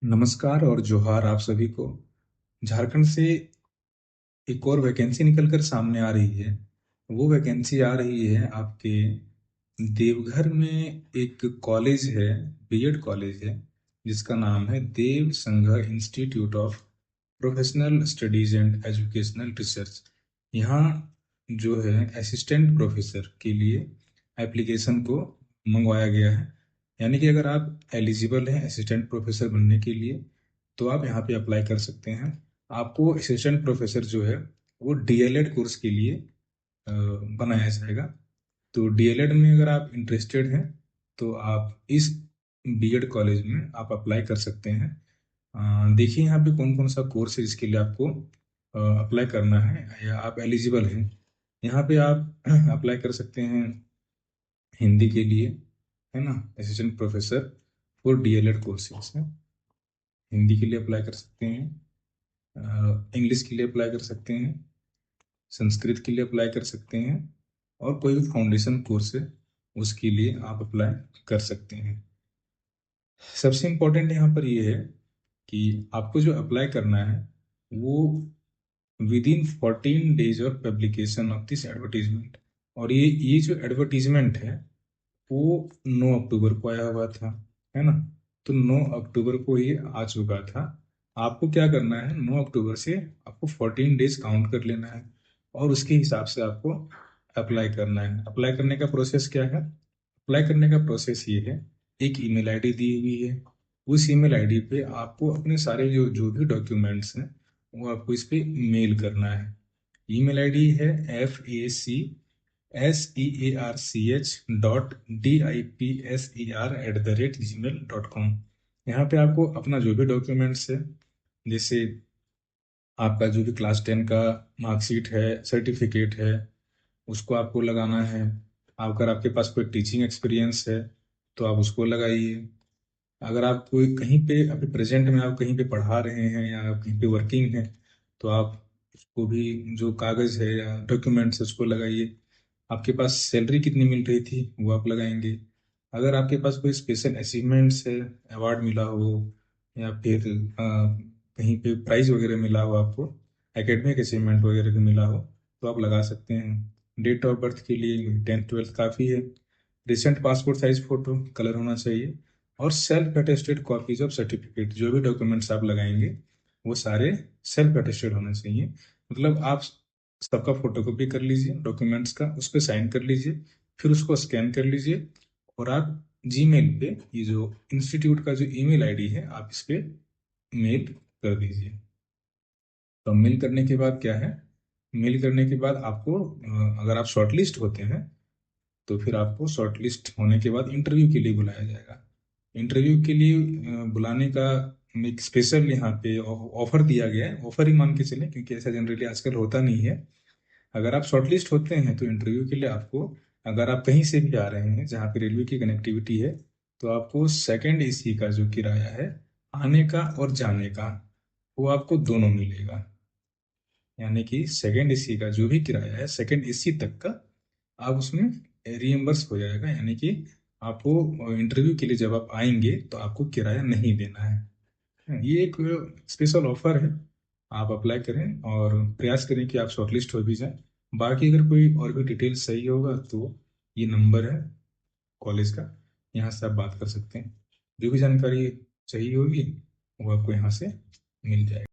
नमस्कार और जोहार आप सभी को। झारखंड से एक और वैकेंसी निकलकर सामने आ रही है। वो वैकेंसी आ रही है आपके देवघर में। एक कॉलेज है, बीएड कॉलेज है, जिसका नाम है देव संघ institute of professional studies and educational research. यहाँ जो है असिस्टेंट प्रोफेसर के लिए एप्लीकेशन को मंगवाया गया है। यानी कि अगर आप एलिजिबल हैं असिस्टेंट प्रोफेसर बनने के लिए तो आप यहाँ पे अप्लाई कर सकते हैं। आपको असिस्टेंट प्रोफेसर जो है वो डीएलएड कोर्स के लिए बनाया जाएगा। तो डीएलएड में अगर आप इंटरेस्टेड हैं तो आप इस बीएड कॉलेज में आप अप्लाई कर सकते हैं। देखिए यहाँ पे कौन कौन सा कोर्स है जिसके लिए आपको अप्लाई करना है या आप एलिजिबल हैं। यहाँ पे आप अप्लाई कर सकते हैं हिंदी के लिए, है ना, assistant professor for DElEd courses है। हिंदी के लिए अप्लाई कर सकते हैं, इंग्लिश के लिए अप्लाई कर सकते हैं, संस्कृत के लिए अप्लाई कर सकते हैं, और कोई भी फाउंडेशन कोर्स है उसके लिए आप अप्लाई कर सकते हैं। सबसे इम्पोर्टेंट यहाँ पर ये है कि आपको जो अप्लाई करना है वो with in 14 days of publication of this advertisement. और ये जो एडवर्टीजमेंट है वो 9 अक्टूबर को आया हुआ था, है ना। तो 9 अक्टूबर को ये आ चुका था। आपको क्या करना है, 9 अक्टूबर से आपको 14 days काउंट कर लेना है और उसके हिसाब से आपको अप्लाई करना है। अप्लाई करने का प्रोसेस क्या है? अप्लाई करने का प्रोसेस ये है, एक ईमेल आईडी दी हुई है। उस ईमेल आईडी पे आपको अपने सारे जो जो भी डॉक्यूमेंट्स हैं वो आपको इस पे मेल करना है। ईमेल आईडी है FACSERCH.DIPSER@gmail.com। यहाँ पे आपको अपना जो भी डॉक्यूमेंट्स है, जैसे आपका जो भी क्लास 10 का मार्कशीट है, सर्टिफिकेट है, उसको आपको लगाना है। अगर आपके पास कोई टीचिंग एक्सपीरियंस है तो आप उसको लगाइए। अगर आप कोई कहीं पे अभी प्रेजेंट में आप कहीं पे पढ़ा रहे हैं या आप कहीं पे वर्किंग हैं तो आप उसको भी, जो कागज़ है या डॉक्यूमेंट्स है उसको लगाइए। आपके पास सैलरी कितनी मिल रही थी वो आप लगाएंगे। अगर आपके पास कोई स्पेशल अचीवमेंट्स है, अवार्ड मिला हो या फिर कहीं पे प्राइज वगैरह मिला हो आपको, एकेडमिक अचीवमेंट वगैरह भी मिला हो तो आप लगा सकते हैं। डेट ऑफ बर्थ के लिए 10th 12th काफ़ी है। Recent passport size photo colour होना चाहिए और self attested copies of certificate. जो भी डॉक्यूमेंट्स आप लगाएंगे वो सारे सेल्फ अटेस्टेड होने चाहिए। मतलब आप सबका फोटोकॉपी कर लीजिए डॉक्यूमेंट्स का, उस पर साइन कर लीजिए, फिर उसको स्कैन कर लीजिए और आप जीमेल पे ये जो इंस्टीट्यूट का जो ईमेल आईडी है आप इस पे मेल कर दीजिए। तो मेल करने के बाद क्या है, मेल करने के बाद आपको अगर आप शॉर्टलिस्ट होते हैं तो फिर आपको शॉर्टलिस्ट होने के बाद इंटरव्यू के लिए बुलाया जाएगा। इंटरव्यू के लिए बुलाने का एक स्पेशल यहाँ पे ऑफर दिया गया है। ऑफर ही मान के चले क्योंकि ऐसा जनरली आजकल होता नहीं है। अगर आप शॉर्टलिस्ट होते हैं तो इंटरव्यू के लिए आपको, अगर आप कहीं से भी आ रहे हैं जहाँ पे रेलवे की कनेक्टिविटी है, तो आपको सेकंड एसी का जो किराया है आने का और जाने का वो आपको दोनों मिलेगा। यानी कि सेकंड एसी का जो भी किराया है सेकंड एसी तक का आप उसमें रिइम्बर्स हो जाएगा। यानी कि आपको इंटरव्यू के लिए जब आप आएंगे तो आपको किराया नहीं देना है। ये एक स्पेशल ऑफर है। आप अप्लाई करें और प्रयास करें कि आप शॉर्टलिस्ट हो भी जाएं। बाकी अगर कोई और भी डिटेल चाहिए होगा तो ये नंबर है कॉलेज का, यहाँ से आप बात कर सकते हैं। जो भी जानकारी चाहिए होगी वो आपको यहाँ से मिल जाएगी।